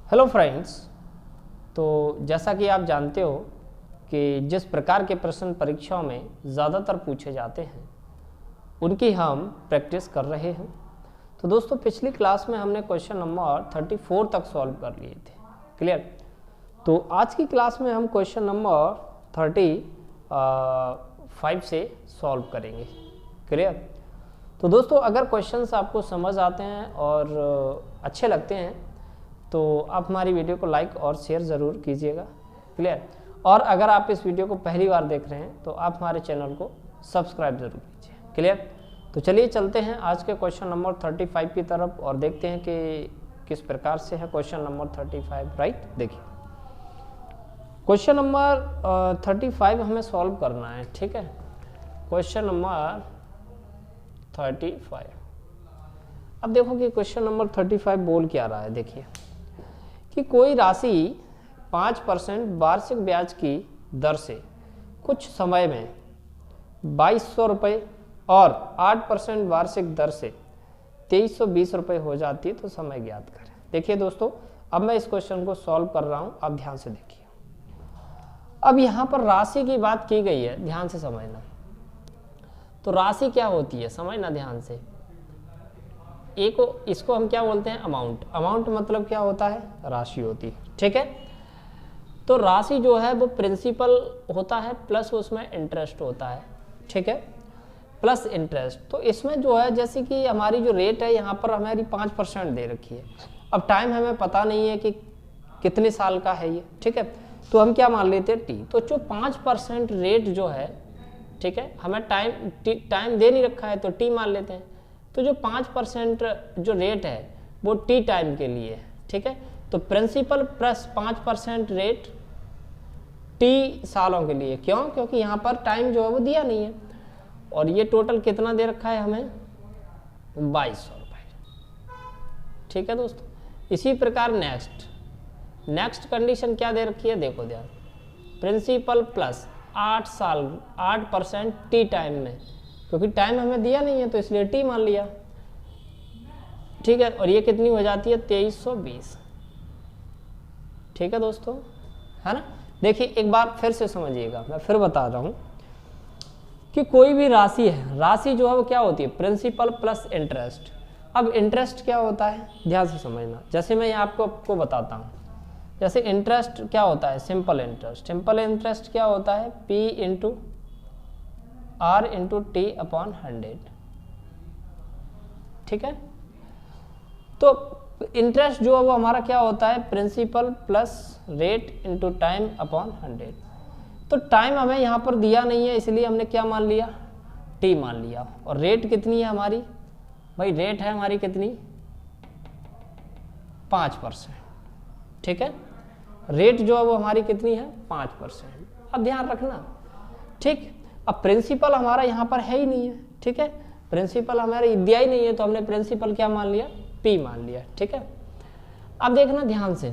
Hello friends, तो जैसा कि आप जानते हो कि जिस प्रकार के प्रश्न परीक्षाओं में ज़्यादातर पूछे जाते हैं उनकी हम प्रैक्टिस कर रहे हैं। तो दोस्तों, पिछली क्लास में हमने क्वेश्चन नंबर 34 तक सॉल्व कर लिए थे। क्लियर? तो आज की क्लास में हम क्वेश्चन नंबर 35 से सॉल्व करेंगे। क्लियर? तो दोस्तों, अगर क्वेश्चंस आपको समझ आते हैं और अच्छे लगते हैं तो आप हमारी वीडियो को लाइक और शेयर ज़रूर कीजिएगा। क्लियर? और अगर आप इस वीडियो को पहली बार देख रहे हैं तो आप हमारे चैनल को सब्सक्राइब ज़रूर कीजिए। क्लियर? तो चलिए चलते हैं आज के क्वेश्चन नंबर 35 की तरफ और देखते हैं कि किस प्रकार से है क्वेश्चन नंबर 35। राइट, देखिए क्वेश्चन नंबर 35 हमें सॉल्व करना है। ठीक है, क्वेश्चन नंबर 35। अब देखो कि क्वेश्चन नंबर 35 बोल क्या रहा है। देखिए कि कोई राशि 5% वार्षिक ब्याज की दर से कुछ समय में 2200 रुपये और 8% वार्षिक दर से 2320 रुपये हो जाती है, तो समय ज्ञात करें। देखिए दोस्तों, अब मैं इस क्वेश्चन को सॉल्व कर रहा हूं, आप ध्यान से देखिए। अब यहां पर राशि की बात की गई है, ध्यान से समझना। तो राशि क्या होती है समझना ध्यान से। इसको हम क्या बोलते हैं? अमाउंट। अमाउंट मतलब क्या होता है? राशि होती है। ठीक है, तो राशि जो है वो प्रिंसिपल होता है प्लस उसमें इंटरेस्ट होता है। ठीक है, प्लस इंटरेस्ट। तो इसमें जो है जैसे कि हमारी जो रेट है यहाँ पर हमारी 5% दे रखी है। अब टाइम हमें पता नहीं है कि कितने साल का है ये। ठीक है, तो हम क्या मान लेते हैं? टी। तो जो 5% रेट जो है, ठीक है, हमें टाइम दे नहीं रखा है तो टी मान लेते हैं। तो जो 5% जो रेट है वो टी टाइम के लिए है। ठीक है, तो प्रिंसिपल प्लस 5% रेट टी सालों के लिए। क्यों? क्योंकि यहाँ पर टाइम जो है वो दिया नहीं है। और ये टोटल कितना दे रखा है हमें? 2200 रुपये। ठीक है दोस्तों, इसी प्रकार नेक्स्ट कंडीशन क्या दे रखी है? देखो ध्यान, प्रिंसिपल प्लस 8% टी टाइम में, क्योंकि टाइम हमें दिया नहीं है तो इसलिए टी मान लिया। ठीक है, और ये कितनी हो जाती है? 2320। ठीक है दोस्तों, है ना? देखिए एक बार फिर से समझिएगा, मैं फिर बता रहा हूं कि कोई भी राशि है, राशि जो है वो क्या होती है? Principal plus interest. अब इंटरेस्ट क्या होता है ध्यान से समझना। जैसे मैं आपको बताता हूं, जैसे इंटरेस्ट क्या होता है? Simple interest. सिंपल इंटरेस्ट क्या होता है? P into R into T upon 100। ठीक है, तो इंटरेस्ट जो है वो हमारा क्या होता है? Principal plus rate into time upon 100। तो टाइम हमें यहाँ पर दिया नहीं है इसलिए हमने क्या मान लिया? टी मान लिया। और रेट कितनी है हमारी? भाई रेट है हमारी कितनी? 5%। ठीक है, रेट जो है वो हमारी कितनी है? 5%। अब ध्यान रखना। ठीक, अब प्रिंसिपल हमारा यहाँ पर है ही नहीं है। ठीक है, प्रिंसिपल हमारा दिया ही नहीं है तो हमने प्रिंसिपल क्या मान लिया? पी मान लिया। ठीक है, अब देखना ध्यान से।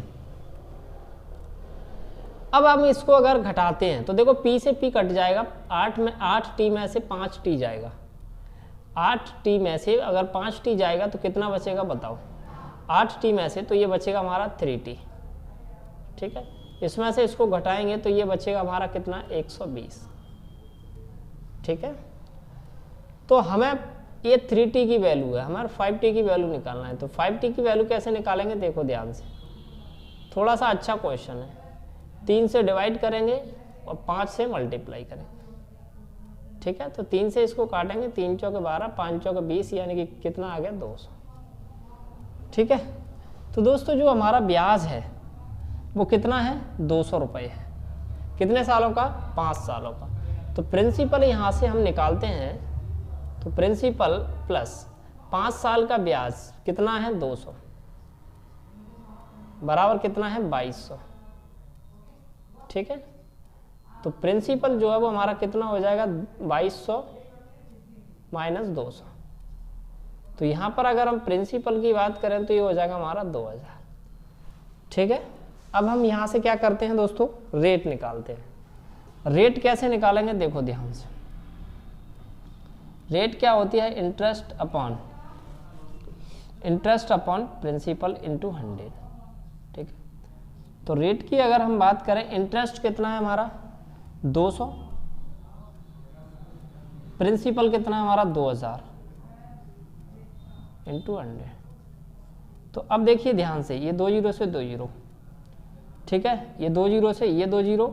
अब हम इसको अगर घटाते हैं तो देखो पी से पी कट जाएगा। 8 टी में से 5 टी जाएगा। 8 टी में से अगर 5 टी जाएगा तो कितना बचेगा बताओ? 8 टी में से तो ये बचेगा हमारा 3 टी। ठीक है, इसमें से इसको घटाएंगे तो ये बचेगा हमारा कितना? 120। ठीक है, तो हमें ये 3t की वैल्यू है, हमारा 5t की वैल्यू निकालना है। तो 5t की वैल्यू कैसे निकालेंगे? देखो ध्यान से, थोड़ा सा अच्छा क्वेश्चन है। 3 से डिवाइड करेंगे और 5 से मल्टीप्लाई करेंगे। ठीक है, तो 3 से इसको काटेंगे, 3 चौके 12, 5 चौके 20, यानी कि कितना आ गया? 200। ठीक है, तो दोस्तों जो हमारा ब्याज है वो कितना है? 200 रुपये है। कितने सालों का? 5 सालों का। तो प्रिंसिपल यहाँ से हम निकालते हैं, तो प्रिंसिपल प्लस 5 साल का ब्याज कितना है? 200 बराबर कितना है? 2200। ठीक है, तो प्रिंसिपल जो है वो हमारा कितना हो जाएगा? 2200 माइनस 200। तो यहाँ पर अगर हम प्रिंसिपल की बात करें तो ये हो जाएगा हमारा 2000। ठीक है, अब हम यहाँ से क्या करते हैं दोस्तों? रेट निकालते हैं। रेट कैसे निकालेंगे? देखो ध्यान से, रेट क्या होती है? Interest upon principal into 100। ठीक है, तो रेट की अगर हम बात करें, इंटरेस्ट कितना है हमारा 200, प्रिंसिपल कितना है हमारा 2000 इंटू 100। तो अब देखिए ध्यान से, ये 2 जीरो से 2 जीरो, ठीक है, ये 2 जीरो से ये 2 जीरो,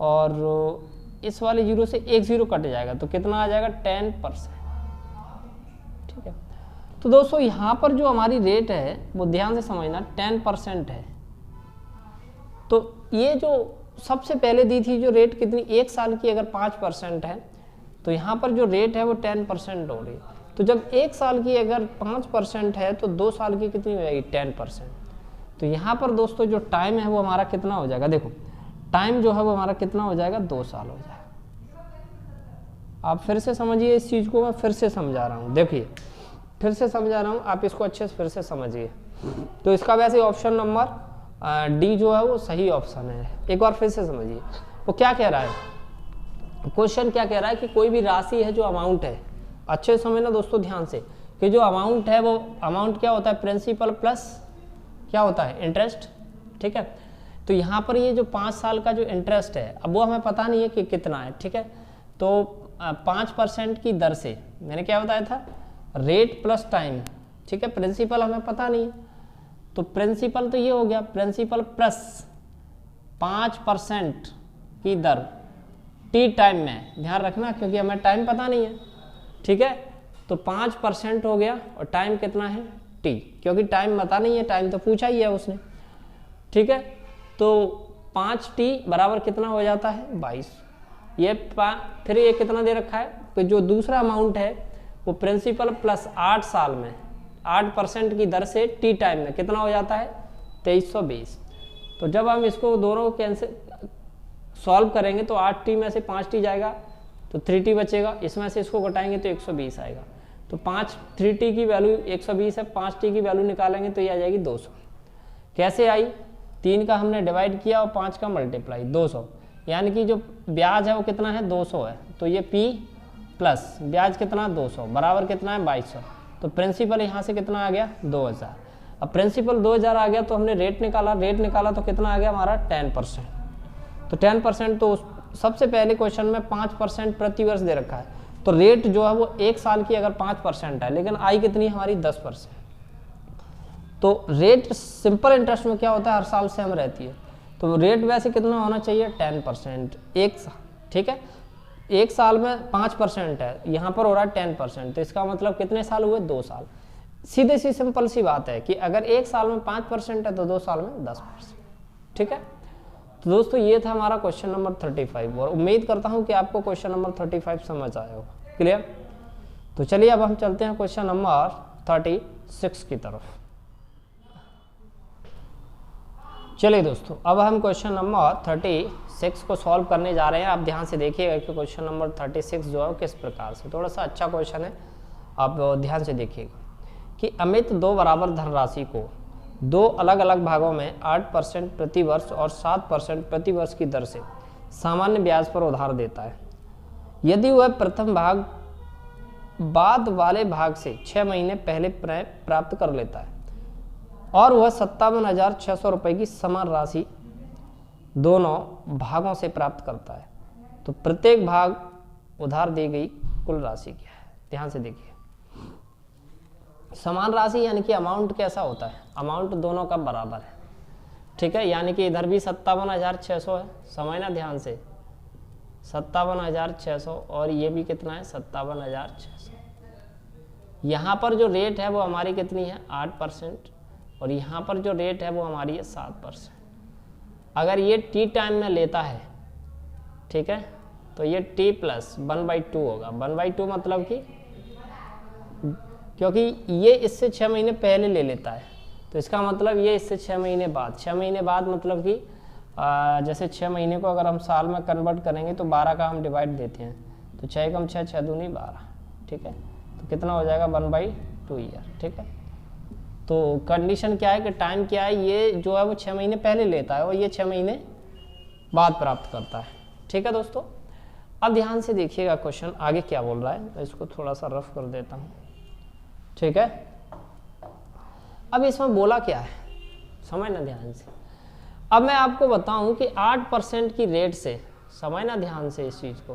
और इस वाले जीरो से 1 जीरो कट जाएगा, तो कितना आ जाएगा 10%, ठीक है। तो दोस्तों यहाँ पर जो हमारी रेट है वो ध्यान से समझना 10% है। तो ये जो सबसे पहले दी थी जो रेट कितनी, 1 साल की अगर 5% है, तो यहाँ पर जो रेट है वो 10% हो रही है। तो जब 1 साल की अगर 5% है तो 2 साल की कितनी हो जाएगी 10%। तो यहाँ पर दोस्तों जो टाइम है वो हमारा कितना हो जाएगा, देखो टाइम जो है वो हमारा कितना हो जाएगा 2 साल हो जाएगा। आप फिर से समझिए इस चीज़ को, मैं फिर से समझा रहा हूँ, देखिए फिर से समझा रहा हूँ, आप इसको अच्छे से फिर से समझिए। तो इसका वैसे ऑप्शन नंबर डी जो है वो सही ऑप्शन है। एक बार फिर से समझिए वो क्या कह रहा है, क्वेश्चन क्या कह रहा है कि कोई भी राशि है जो अमाउंट है, अच्छे से समझना दोस्तों ध्यान से, कि जो अमाउंट है वो अमाउंट क्या होता है, प्रिंसिपल प्लस क्या होता है इंटरेस्ट, ठीक है। तो यहाँ पर ये जो 5 साल का जो इंटरेस्ट है, अब वो हमें पता नहीं है कि कितना है, ठीक है। तो 5% की दर से, मैंने क्या बताया था, रेट प्लस टाइम, ठीक है, प्रिंसिपल हमें पता नहीं है, तो प्रिंसिपल तो ये हो गया, प्रिंसिपल प्लस 5% की दर टी टाइम में, ध्यान रखना क्योंकि हमें टाइम पता नहीं है, ठीक है। तो 5% हो गया और टाइम कितना है टी, क्योंकि टाइम पता नहीं है, टाइम तो पूछा ही है उसने, ठीक है। तो 5t बराबर कितना हो जाता है 22। ये फिर ये कितना दे रखा है, तो जो दूसरा अमाउंट है वो प्रिंसिपल प्लस 8 साल में 8% की दर से टी टाइम में कितना हो जाता है 2320। तो जब हम इसको दोनों कैंसिल सॉल्व करेंगे तो 8t में से 5t जाएगा तो 3t बचेगा, इसमें से इसको घटाएंगे तो 120 आएगा। तो 3t की वैल्यू 120 है, 5t की वैल्यू निकालेंगे तो ये आ जाएगी 200। कैसे आई, 3 का हमने डिवाइड किया और 5 का मल्टीप्लाई 200, यानी कि जो ब्याज है वो कितना है 200 है, तो ये p प्लस ब्याज कितना 200 बराबर कितना है 2200। तो प्रिंसिपल यहाँ से कितना आ गया 2000। अब प्रिंसिपल 2000 आ गया तो हमने रेट निकाला तो कितना आ गया हमारा 10%। तो 10% तो सबसे पहले क्वेश्चन में 5% प्रति वर्ष दे रखा है, तो रेट जो है वो 1 साल की अगर 5% है, लेकिन आई कितनी है हमारी 10%। तो रेट सिंपल इंटरेस्ट में क्या होता है हर साल सेम रहती है, तो रेट वैसे कितना होना चाहिए 10% 1 साल, ठीक है। 1 साल में 5% है, यहाँ पर हो रहा है 10%, तो इसका मतलब कितने साल हुए 2 साल। सीधे सी सिंपल सी बात है कि अगर 1 साल में 5% है तो 2 साल में 10%, ठीक है। तो दोस्तों ये था हमारा क्वेश्चन नंबर 35 और उम्मीद करता हूँ कि आपको क्वेश्चन नंबर 35 समझ आया होगा, क्लियर। तो चलिए अब हम चलते हैं क्वेश्चन नंबर 36 की तरफ। चलिए दोस्तों अब हम क्वेश्चन नंबर 36 को सॉल्व करने जा रहे हैं। आप ध्यान से देखिएगा कि क्वेश्चन नंबर 36 जो है किस प्रकार से, थोड़ा सा अच्छा क्वेश्चन है, आप ध्यान से देखिएगा कि अमित 2 बराबर धनराशि को 2 अलग अलग भागों में 8% प्रति वर्ष और 7% प्रति वर्ष की दर से सामान्य ब्याज पर उधार देता है। यदि वह प्रथम भाग बाद वाले भाग से 6 महीने पहले प्राप्त कर लेता है और वह 57,600 रुपये की समान राशि दोनों भागों से प्राप्त करता है, तो प्रत्येक भाग उधार दी गई कुल राशि क्या है। ध्यान से देखिए, समान राशि यानी कि अमाउंट कैसा होता है, अमाउंट दोनों का बराबर है, ठीक है। यानी कि इधर भी 57,600 है, समझना ध्यान से 57,600 और ये भी कितना है 57,600। यहाँ पर जो रेट है वो हमारी कितनी है 8% और यहाँ पर जो रेट है वो हमारी है 7%। अगर ये टी टाइम में लेता है, ठीक है, तो ये t प्लस 1/2 होगा। 1/2 मतलब कि क्योंकि ये इससे 6 महीने पहले ले लेता है, तो इसका मतलब ये इससे 6 महीने बाद, 6 महीने बाद मतलब कि जैसे 6 महीने को अगर हम साल में कन्वर्ट करेंगे तो 12 का हम डिवाइड देते हैं, तो 6 कम 6 6 दूनी 12, ठीक है। तो कितना हो जाएगा 1/2 ईयर, ठीक है। तो कंडीशन क्या है कि टाइम क्या है, ये जो है वो 6 महीने पहले लेता है और ये 6 महीने बाद प्राप्त करता है, ठीक है दोस्तों। अब ध्यान से देखिएगा क्वेश्चन आगे क्या बोल रहा है, मैं इसको थोड़ा सा रफ कर देता हूँ, ठीक है। अब इसमें बोला क्या है समझना ध्यान से। अब मैं आपको बताऊं कि 8% की रेट से, समझना ध्यान से इस चीज़ को,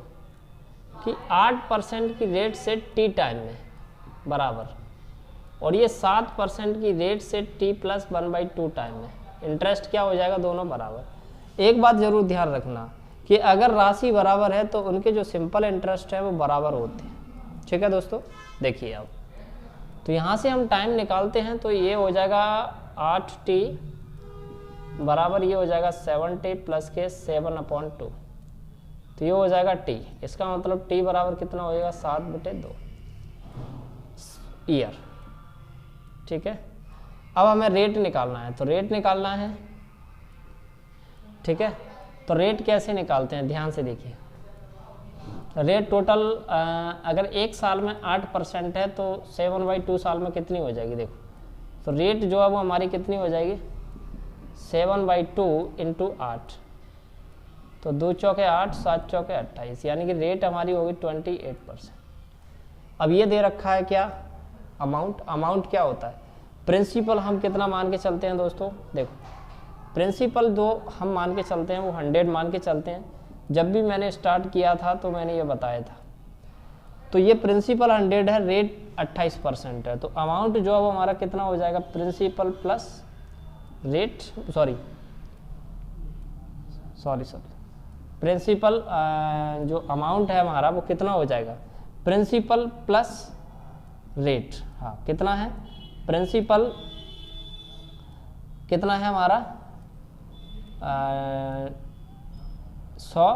कि 8% की रेट से टी टाइम में बराबर, और ये 7% की रेट से टी प्लस 1/2 टाइम में इंटरेस्ट क्या हो जाएगा, दोनों बराबर। एक बात ज़रूर ध्यान रखना कि अगर राशि बराबर है तो उनके जो सिंपल इंटरेस्ट है वो बराबर होते हैं। ठीक है दोस्तों, देखिए अब तो यहाँ से हम टाइम निकालते हैं, तो ये हो जाएगा 8t बराबर ये हो जाएगा 7t प्लस के 7/2, तो ये हो जाएगा t। इसका मतलब t बराबर कितना हो जाएगा, 7/2 ईयर। ठीक है, अब हमें रेट निकालना है, तो रेट निकालना है। ठीक है, तो रेट कैसे निकालते हैं, ध्यान से देखिए। रेट टोटल अगर एक साल में 8% है तो 7/2 साल में कितनी हो जाएगी, देखो तो रेट जो है वो हमारी कितनी हो जाएगी, 7/2 इंटू 8, तो 2 चौके 8, 7 चौके 28, यानी कि रेट हमारी होगी 28%। अब ये दे रखा है क्या, अमाउंट। अमाउंट क्या होता है, प्रिंसिपल हम कितना मान के चलते हैं दोस्तों, देखो प्रिंसिपल जो हम मान के चलते हैं वो 100 मान के चलते हैं। जब भी मैंने स्टार्ट किया था तो मैंने ये बताया था, तो ये प्रिंसिपल 100 है, रेट 28% है, तो अमाउंट जो है वो हमारा कितना हो जाएगा, principal plus rate, sorry principal जो अमाउंट है हमारा वो कितना हो जाएगा, प्रिंसिपल प्लस रेट। हाँ कितना है, प्रिंसिपल कितना है हमारा 100,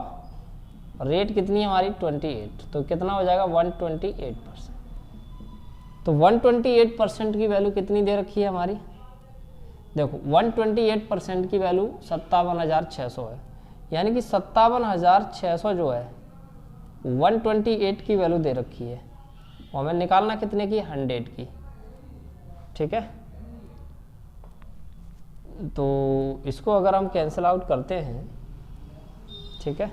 रेट कितनी है हमारी 28, तो कितना हो जाएगा 128%। तो 128% की वैल्यू कितनी दे रखी है हमारी, देखो 128% की वैल्यू 57,600 है, यानी कि 57,600 जो है 128 की वैल्यू दे रखी है, और हमें निकालना कितने की, 100 की। ठीक है, तो इसको अगर हम कैंसिल आउट करते हैं, ठीक है,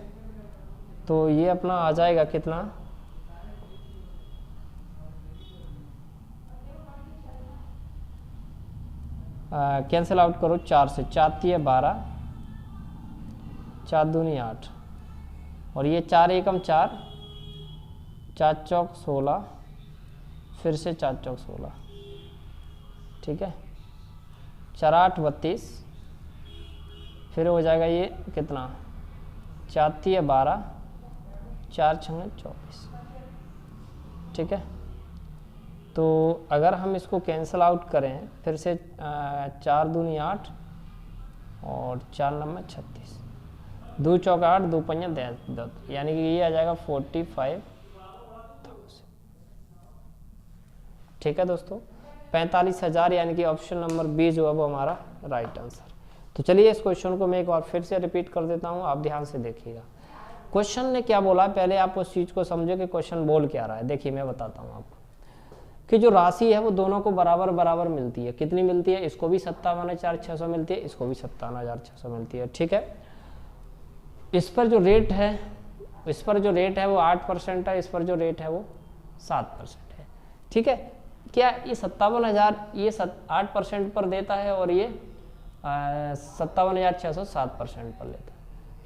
तो ये अपना आ जाएगा कितना, कैंसिल आउट करो 4 से, 4 3 12, 4 दूनी 8, और ये 4 एकम 4, 4 चौक 16, फिर से 4 चौक 16। ठीक है, 4 8 32, फिर हो जाएगा ये कितना, 4 3 12, 4 6 24। ठीक है, तो अगर हम इसको कैंसिल आउट करें फिर से, 4 दूनी 8 और 4 9 36, 2 चौक 8, 2 पंजा 10, यानी कि ये आ जाएगा 45,000। ठीक है दोस्तों, 45,000, यानी कि ऑप्शन नंबर बी जो है वो हमारा राइट आंसर। तो चलिए इस क्वेश्चन को मैं एक बार फिर से रिपीट कर देता हूँ, आप ध्यान से देखिएगा। क्वेश्चन ने क्या बोला, पहले आप उस चीज़ को समझो कि क्वेश्चन बोल क्या रहा है। देखिए मैं बताता हूँ आपको कि जो राशि है वो दोनों को बराबर बराबर मिलती है। कितनी मिलती है, इसको भी 57,600 मिलती है, इसको भी 57,600 मिलती है। ठीक है, इस पर जो रेट है, इस पर जो रेट है वो 8% है, इस पर जो रेट है वो 7% है। ठीक है, क्या ये 57,000 ये 8% पर देता है और ये 57,600 7% पर लेता है।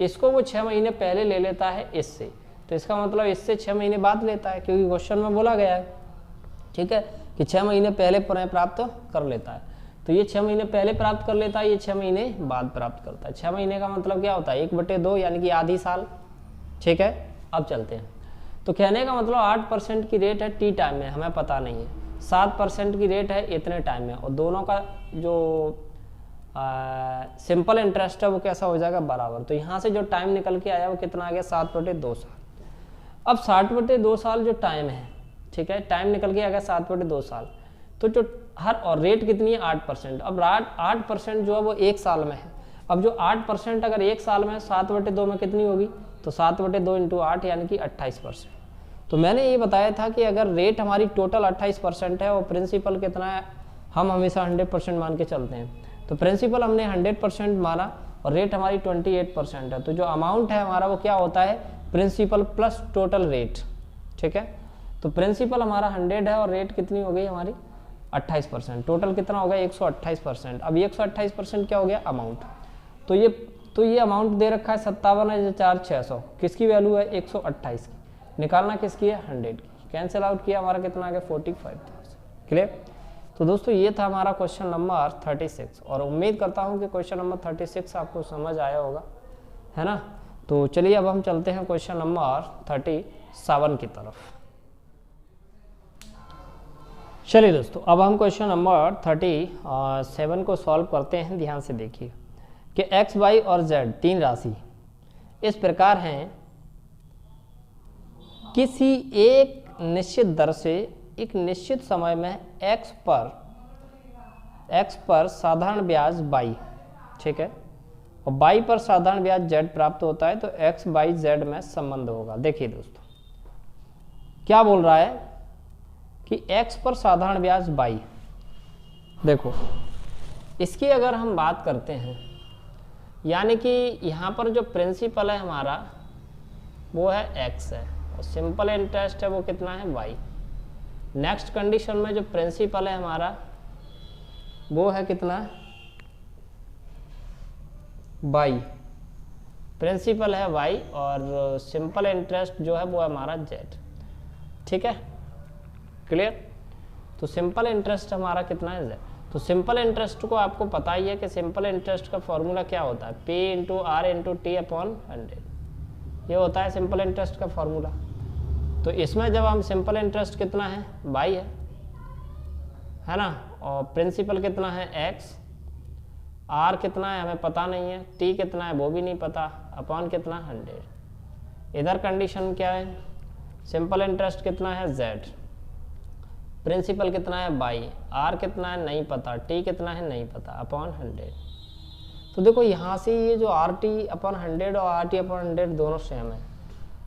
इसको वो 6 महीने पहले ले लेता है इससे, तो इसका मतलब इससे 6 महीने बाद लेता है, क्योंकि क्वेश्चन में बोला गया है। ठीक है, कि 6 महीने पहले प्राप्त कर लेता है, तो ये 6 महीने पहले प्राप्त कर लेता है, ये 6 महीने बाद प्राप्त करता है। 6 महीने का मतलब क्या होता है, 1/2 यानी कि आधी साल। ठीक है, अब चलते हैं। तो कहने का मतलब 8% की रेट है टी टाइम में, हमें पता नहीं है, 7% की रेट है इतने टाइम में, और दोनों का जो सिंपल इंटरेस्ट है वो कैसा हो जाएगा, बराबर। तो यहाँ से जो टाइम निकल के आया वो कितना आ गया, 7/2 साल। अब 7/2 साल जो टाइम है, ठीक है, टाइम निकल के आ गया 7/2 साल, तो जो हर और रेट कितनी है 8%। अब 8% जो है वो एक साल में है। अब जो 8% अगर एक साल में है, 7/2 में कितनी होगी, तो 7/2 इंटू 8 यानी कि 28%। तो मैंने ये बताया था कि अगर रेट हमारी टोटल 28% है और प्रिंसिपल कितना है, हम हमेशा 100% मान के चलते हैं, तो प्रिंसिपल हमने 100% माना और रेट हमारी 28% है, तो जो अमाउंट है हमारा वो क्या होता है, प्रिंसिपल प्लस टोटल रेट। ठीक है, तो प्रिंसिपल हमारा 100 है और रेट कितनी हो गई हमारी 28%, टोटल कितना हो गया 128%। अब 128% क्या हो गया, अमाउंट। तो ये अमाउंट दे रखा है 57,400, किसकी वैल्यू है 128 की, निकालना किसकी है 100 की, कैंसिल आउट किया हमारा कितना आ गया 45,000। क्लियर। तो दोस्तों ये था हमारा क्वेश्चन नंबर 36 और उम्मीद करता हूँ कि क्वेश्चन नंबर 36 आपको समझ आया होगा, है ना। तो चलिए अब हम चलते हैं क्वेश्चन नंबर 37 की तरफ। चलिए दोस्तों अब हम क्वेश्चन नंबर 37 को सॉल्व करते हैं। ध्यान से देखिए कि x, y और z तीन राशि इस प्रकार हैं, किसी एक निश्चित दर से एक निश्चित समय में x पर साधारण ब्याज y, ठीक है, और y पर साधारण ब्याज z प्राप्त होता है, तो x, y, z में संबंध होगा। देखिए दोस्तों क्या बोल रहा है कि x पर साधारण ब्याज y, देखो इसकी अगर हम बात करते हैं, यानी कि यहाँ पर जो प्रिंसिपल है हमारा वो है x है और सिंपल इंटरेस्ट है वो कितना है y। नेक्स्ट कंडीशन में जो प्रिंसिपल है हमारा वो है कितना y, प्रिंसिपल है y और सिंपल इंटरेस्ट जो है वो है हमारा z, ठीक है, क्लियर। तो सिंपल इंटरेस्ट हमारा कितना है z। तो सिंपल इंटरेस्ट को आपको पता ही है कि सिंपल इंटरेस्ट का फॉर्मूला क्या होता है, P into R into T upon 100, ये होता है सिंपल इंटरेस्ट का फॉर्मूला। तो इसमें जब हम सिंपल इंटरेस्ट कितना है y है ना, और प्रिंसिपल कितना है x, r कितना है हमें पता नहीं है, t कितना है वो भी नहीं पता, अपॉन कितना 100। इधर कंडीशन क्या है, सिंपल इंटरेस्ट कितना है z, प्रिंसिपल कितना है y, r कितना है नहीं पता, t कितना है नहीं पता, अपॉन 100। तो देखो यहाँ से ये जो RT अपॉन 100 और RT अपॉन 100 दोनों सेम है,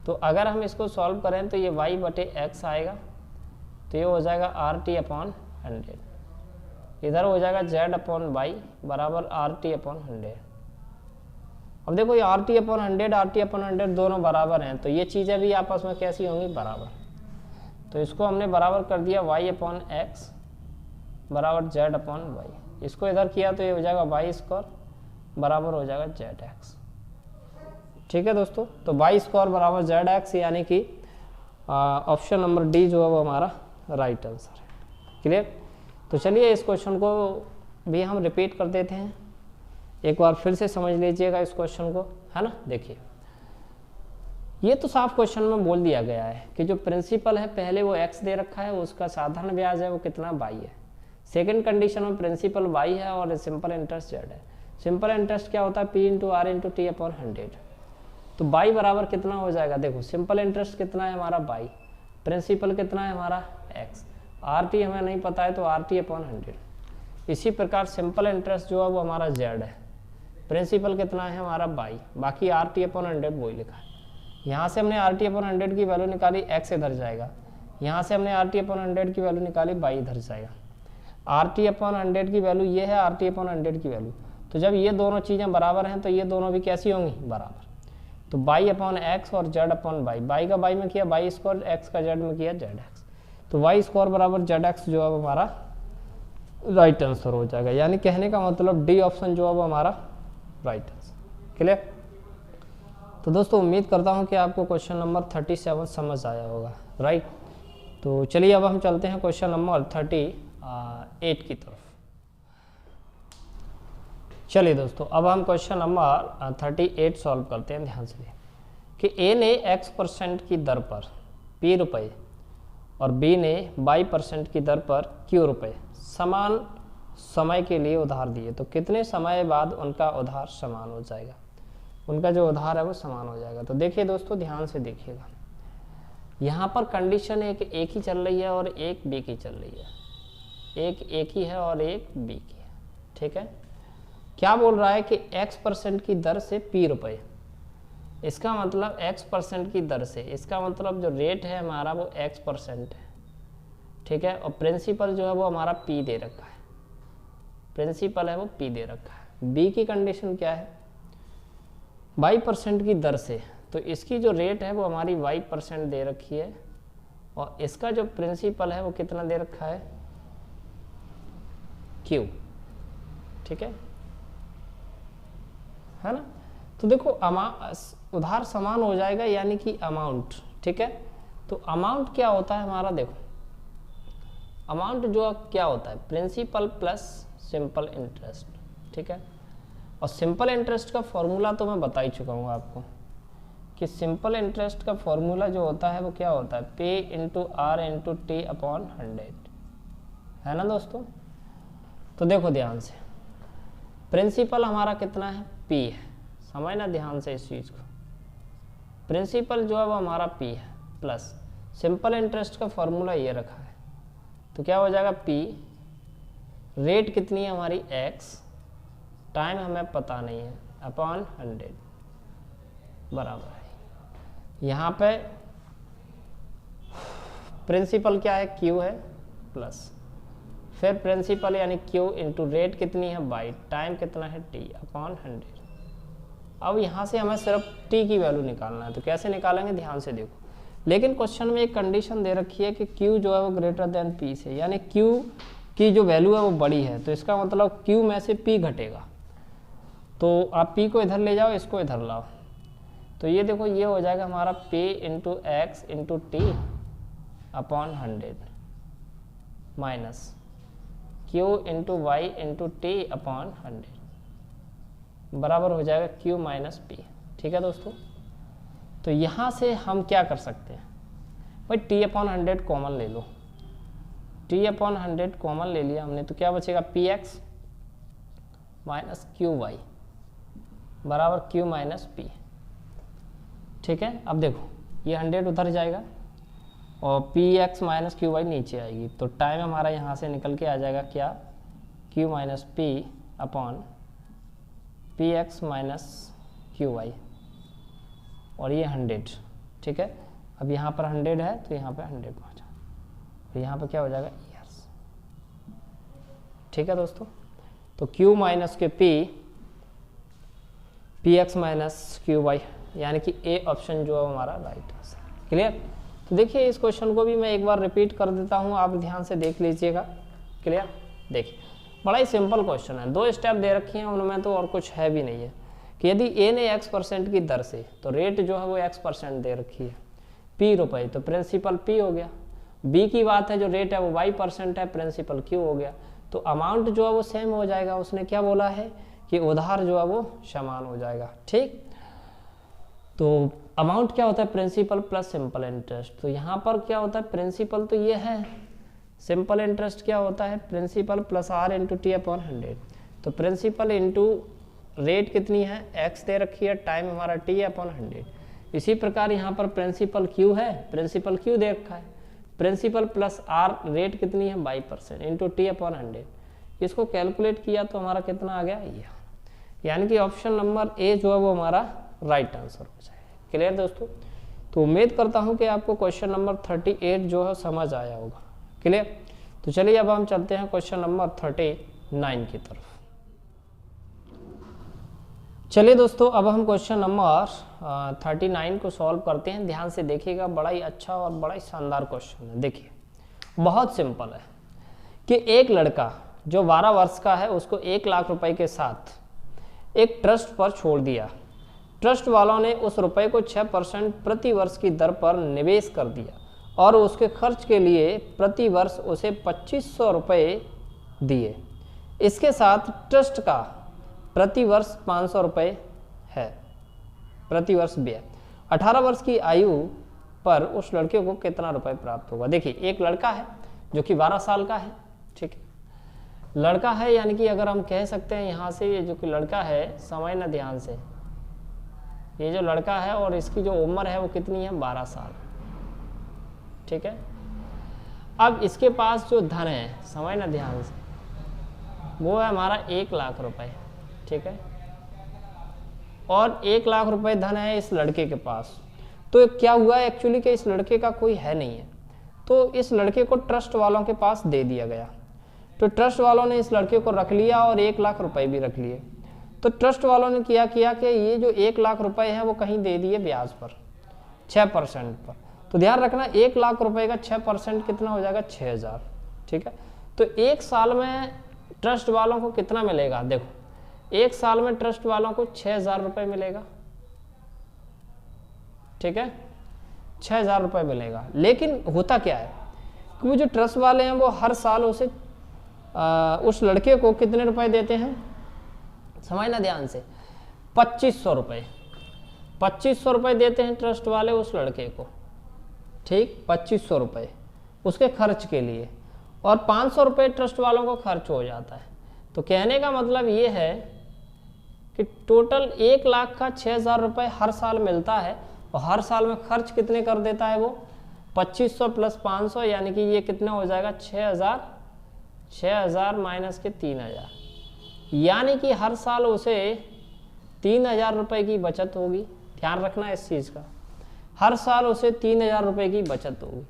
तो अगर हम इसको सॉल्व करें तो ये y बटे x आएगा, तो ये हो जाएगा RT अपॉन 100, इधर हो जाएगा z अपॉन y बराबर RT अपॉन 100। अब देखो ये RT अपॉन 100 RT अपॉन 100 दोनों बराबर हैं, तो ये चीज़ें भी आपस में कैसी होंगी बराबर, तो इसको हमने बराबर कर दिया y अपॉन x बराबर z अपॉन y, इसको इधर किया तो ये हो जाएगा y स्क्वायर बराबर हो जाएगा zx, ठीक है दोस्तों। तो y स्क्वायर बराबर zx, यानी कि ऑप्शन नंबर डी जो है वो हमारा राइट आंसर है। क्लियर। तो चलिए इस क्वेश्चन को भी हम रिपीट कर देते हैं, एक बार फिर से समझ लीजिएगा इस क्वेश्चन को, है ना। देखिए ये तो साफ क्वेश्चन में बोल दिया गया है कि जो प्रिंसिपल है पहले वो x दे रखा है, उसका साधारण ब्याज है वो कितना y है। सेकंड कंडीशन में प्रिंसिपल y है और सिंपल इंटरेस्ट z है। सिंपल इंटरेस्ट क्या होता है p into R into T upon 100, तो y बराबर कितना हो जाएगा, देखो सिंपल इंटरेस्ट कितना है हमारा y, प्रिंसिपल कितना है हमारा x, RT हमें नहीं पता है तो RT अपॉन 100। इसी प्रकार सिंपल इंटरेस्ट जो है वो हमारा z है, प्रिंसिपल कितना है हमारा y, बाकी RT अपॉन 100 वही लिखा है। यहाँ से हमने RT अपॉन 100 की वैल्यू निकाली, x इधर जाएगा, यहाँ से हमने RT अपॉन 100 की वैल्यू निकाली, y इधर जाएगा। RT अपॉन 100 की वैल्यू ये है, RT अपॉन 100 की वैल्यू, तो जब ये दोनों चीज़ें बराबर हैं तो ये दोनों भी कैसी होंगी बराबर। तो y अपॉन x और z अपॉन y का y में किया y स्क्वायर, x का z में किया zx, तो y स्क्वायर बराबर zx जो है वो हमारा राइट आंसर हो जाएगा। यानी कहने का मतलब डी ऑप्शन जो है वो हमारा राइट आंसर। क्लियर। तो दोस्तों उम्मीद करता हूँ कि आपको क्वेश्चन नंबर 37 समझ आया होगा, राइट। तो चलिए अब हम चलते हैं क्वेश्चन नंबर 38 की तरफ। चलिए दोस्तों अब हम क्वेश्चन नंबर 38 सॉल्व करते हैं। ध्यान से कि a ने x% की दर पर p रुपये और b ने y% की दर पर q रुपये समान समय के लिए उधार दिए, तो कितने समय बाद उनका उधार समान हो जाएगा, उनका जो उधार है वो समान हो जाएगा। तो देखिए दोस्तों ध्यान से देखिएगा, यहाँ पर कंडीशन एक ही चल रही है और एक बी की चल रही है, एक ही है और एक बी की है, ठीक है। क्या बोल रहा है कि x% की दर से p रुपये, इसका मतलब x% की दर से, इसका मतलब जो रेट है हमारा वो x% है, ठीक है, और प्रिंसिपल जो है वो हमारा p दे रखा है, प्रिंसिपल है वो p दे रखा है। b की कंडीशन क्या है, y% की दर से, तो इसकी जो रेट है वो हमारी y% दे रखी है और इसका जो प्रिंसिपल है वो कितना दे रखा है q, ठीक है। है ना। तो देखो उधार समान हो जाएगा यानी कि अमाउंट, ठीक है। तो अमाउंट क्या होता है हमारा, देखो अमाउंट जो क्या होता है, प्रिंसिपल प्लस सिंपल इंटरेस्ट, ठीक है। और सिंपल इंटरेस्ट का फॉर्मूला तो मैं बता ही चुका हूँ आपको कि सिंपल इंटरेस्ट का फॉर्मूला जो होता है वो क्या होता है, P into R into T upon 100, है ना दोस्तों। तो देखो ध्यान से, प्रिंसिपल हमारा कितना है, पी है, समझना ध्यान से इस चीज़ को। प्रिंसिपल जो है वो हमारा पी है, प्लस सिंपल इंटरेस्ट का फॉर्मूला ये रखा है, तो क्या हो जाएगा, पी रेट कितनी है हमारी एक्स, टाइम हमें पता नहीं है, अपॉन 100 बराबर है, यहाँ पे प्रिंसिपल क्या है, क्यू है, प्लस फिर प्रिंसिपल यानी क्यू इंटू रेट कितनी है बाई टाइम कितना है टी अपॉन 100। अब यहाँ से हमें सिर्फ टी की वैल्यू निकालना है, तो कैसे निकालेंगे ध्यान से देखो। लेकिन क्वेश्चन में एक कंडीशन दे रखी है कि क्यू जो है वो ग्रेटर देन पी से, यानी क्यू की जो वैल्यू है वो बड़ी है, तो इसका मतलब क्यू में से पी घटेगा। तो आप पी को इधर ले जाओ, इसको इधर लाओ, तो ये देखो ये हो जाएगा हमारा P into X into T upon 100 minus Q into Y into T upon 100 बराबर हो जाएगा क्यू माइनस पी, ठीक है दोस्तों। तो यहाँ से हम क्या कर सकते हैं भाई, टी अपॉन 100 कॉमन ले लो, टी अपॉन 100 कॉमन ले लिया हमने, तो क्या बचेगा, P X minus Q Y बराबर क्यू माइनस पी, ठीक है। अब देखो ये 100 उधर जाएगा और P X minus Q Y नीचे आएगी, तो टाइम हमारा यहाँ से निकल के आ जाएगा क्या, Q minus P upon P X minus Q Y, और ये 100, ठीक है। अब यहाँ पर 100 है तो यहाँ पे 100 पहुँचा, तो यहाँ पे क्या हो जाएगा ईयर्स, ठीक है दोस्तों। तो Q माइनस के P X minus Q Y, यानी कि ए ऑप्शन जो है हमारा राइट आंसर, क्लियर। तो देखिए इस क्वेश्चन को भी मैं एक बार रिपीट कर देता हूँ, आप ध्यान से देख लीजिएगा, क्लियर। देखिए बड़ा ही सिंपल क्वेश्चन है, 2 स्टेप दे रखी हैं उनमें, तो और कुछ है भी नहीं है कि यदि ए ने x% की दर से, तो रेट जो है वो x% दे रखी है, p रुपए, तो प्रिंसिपल p हो गया। b की बात है, जो रेट है वो y% है, प्रिंसिपल q हो गया। तो अमाउंट जो है वो सेम हो जाएगा, उसने क्या बोला है कि उधार जो है वो समान हो जाएगा, ठीक। तो अमाउंट क्या होता है, प्रिंसिपल प्लस सिंपल इंटरेस्ट। तो यहाँ पर क्या होता है, प्रिंसिपल तो ये है, सिंपल इंटरेस्ट क्या होता है, principal plus R into T upon 100। तो प्रिंसिपल इंटू रेट कितनी है, एक्स दे रखी है, टाइम हमारा टी अपॉन 100। इसी प्रकार यहाँ पर प्रिंसिपल क्यू है, प्रिंसिपल क्यू दे रखा है, प्रिंसिपल प्लस आर रेट कितनी है 22% इंटू टी अपॉन 100। इसको कैलकुलेट किया तो हमारा कितना आ गया, ये, यानी कि ऑप्शन नंबर ए जो है वो हमारा राइट आंसर हो जाएगा, क्लियर दोस्तों। तो उम्मीद करता हूँ कि आपको क्वेश्चन नंबर 38 जो है समझ आया होगा, क्लियर। तो चलिए अब हम चलते हैं क्वेश्चन नंबर 39 की तरफ। चलिए दोस्तों अब हम क्वेश्चन नंबर 39 को सॉल्व करते हैं, ध्यान से देखिएगा, बड़ा ही अच्छा और बड़ा ही शानदार क्वेश्चन है। देखिए बहुत सिंपल है कि एक लड़का जो 12 वर्ष का है उसको 1 लाख रुपए के साथ एक ट्रस्ट पर छोड़ दिया। ट्रस्ट वालों ने उस रुपए को 6% प्रति वर्ष की दर पर निवेश कर दिया और उसके खर्च के लिए प्रति वर्ष उसे 2500 रुपये दिए। इसके साथ ट्रस्ट का प्रति वर्ष 500 रुपये है प्रति वर्ष व्यय। 18 वर्ष की आयु पर उस लड़के को कितना रुपए प्राप्त होगा। देखिए एक लड़का है जो कि 12 साल का है, ठीक है, लड़का है, यानी कि अगर हम कह सकते हैं यहाँ से ये जो कि लड़का है, समझना ध्यान से, ये जो लड़का है और इसकी जो उम्र है वो कितनी है 12 साल, ठीक है। अब इसके पास जो धन है, समझना ध्यान से, वो है हमारा 1 लाख रुपए, ठीक है, और 1 लाख रुपए धन है इस लड़के के पास। तो क्या हुआ एक्चुअली कि इस लड़के का कोई है नहीं है, तो इस लड़के को ट्रस्ट वालों के पास दे दिया गया। तो ट्रस्ट वालों ने इस लड़के को रख लिया और 1 लाख रुपए भी रख लिए। तो ट्रस्ट वालों ने क्या किया कि ये जो 1 लाख रुपए है वो कहीं दे दिए ब्याज पर 6% पर। तो ध्यान रखना 1 लाख रुपए का 6% कितना हो जाएगा 6000, ठीक है। तो 1 साल में ट्रस्ट वालों को कितना मिलेगा, देखो 1 साल में ट्रस्ट वालों को 6,000 रुपये मिलेगा, ठीक है, 6,000 रुपये मिलेगा। लेकिन होता क्या है कि वो जो ट्रस्ट वाले हैं वो हर साल उसे उस लड़के को कितने रुपए देते हैं, समझना ध्यान से, 2,500 रुपये, 2,500 रुपये देते हैं ट्रस्ट वाले उस लड़के को, ठीक, 2,500 रुपये उसके खर्च के लिए, और 500 रुपये ट्रस्ट वालों को खर्च हो जाता है। तो कहने का मतलब ये है कि टोटल 1 लाख का 6,000 रुपये हर साल मिलता है, और हर साल में खर्च कितने कर देता है वो, 2,500 प्लस 500, यानी कि ये कितना हो जाएगा, 6,000 माइनस के 3,000, यानी कि हर साल उसे 3,000 रुपये की बचत होगी। ध्यान रखना इस चीज़ का, हर साल उसे 3,000 रुपये की बचत होगी।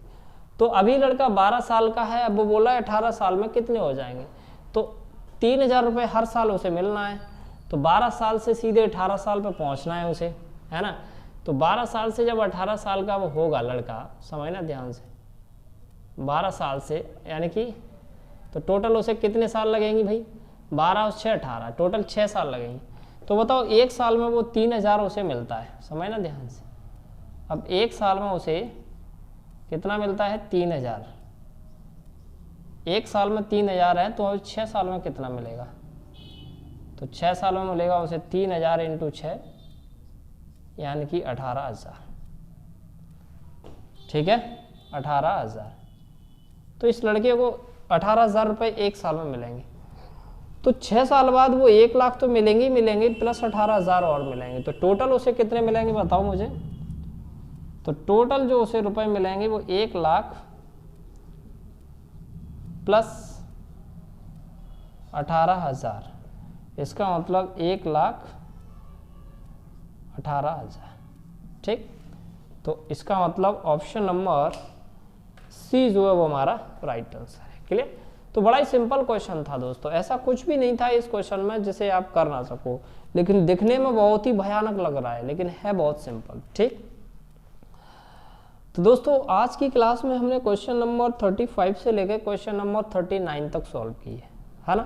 तो अभी लड़का 12 साल का है, अब वो बोला है 18 साल में कितने हो जाएंगे, तो 3,000 रुपये हर साल उसे मिलना है। तो 12 साल से सीधे 18 साल पे पहुंचना है उसे, है ना। तो 12 साल से जब 18 साल का वो होगा लड़का, समझना ध्यान से, 12 साल से यानी कि तो टोटल उसे कितने साल लगेंगी भाई, 12 और 6 18, टोटल 6 साल लगेंगे। तो बताओ 1 साल में वो 3,000 उसे मिलता है, समझना ध्यान से। अब 1 साल में उसे कितना मिलता है, 3,000, 1 साल में 3,000 है, तो 6 साल में कितना मिलेगा, तो 6 साल में मिलेगा उसे 3,000 इंटू 6, यानी कि 18,000, ठीक है, 18,000। तो इस लड़के को 18,000 रुपये 1 साल में मिलेंगे। तो 6 साल बाद वो 1 लाख तो मिलेंगे ही मिलेंगे, प्लस 18,000 और मिलेंगे। तो टोटल उसे कितने मिलेंगे बताओ मुझे, तो टोटल जो उसे रुपए मिलेंगे वो 1 लाख प्लस 18,000, इसका मतलब 1,18,000, ठीक। तो इसका मतलब ऑप्शन नंबर सी जो है वो हमारा राइट आंसर है। क्लियर। तो बड़ा ही सिंपल क्वेश्चन था दोस्तों, ऐसा कुछ भी नहीं था इस क्वेश्चन में जिसे आप कर ना सको, लेकिन दिखने में बहुत ही भयानक लग रहा है, लेकिन है बहुत सिंपल, ठीक। तो दोस्तों आज की क्लास में हमने क्वेश्चन नंबर 35 से लेकर क्वेश्चन नंबर 39 तक सॉल्व की है ना।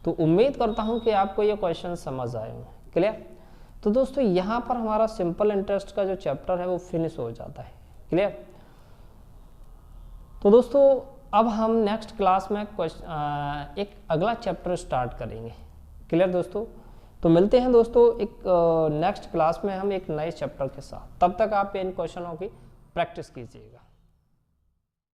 तो उम्मीद करता हूं कि आपको ये क्वेश्चन समझ आए होंगे। क्लियर। तो दोस्तों यहाँ पर हमारा सिंपल इंटरेस्ट का जो चैप्टर है वो फिनिश हो जाता है। क्लियर। तो दोस्तों अब हम नेक्स्ट क्लास में एक अगला चैप्टर स्टार्ट करेंगे। क्लियर दोस्तों। तो मिलते हैं दोस्तों एक नेक्स्ट क्लास में हम एक नए चैप्टर के साथ। तब तक आप इन क्वेश्चनों की प्रैक्टिस कीजिएगा।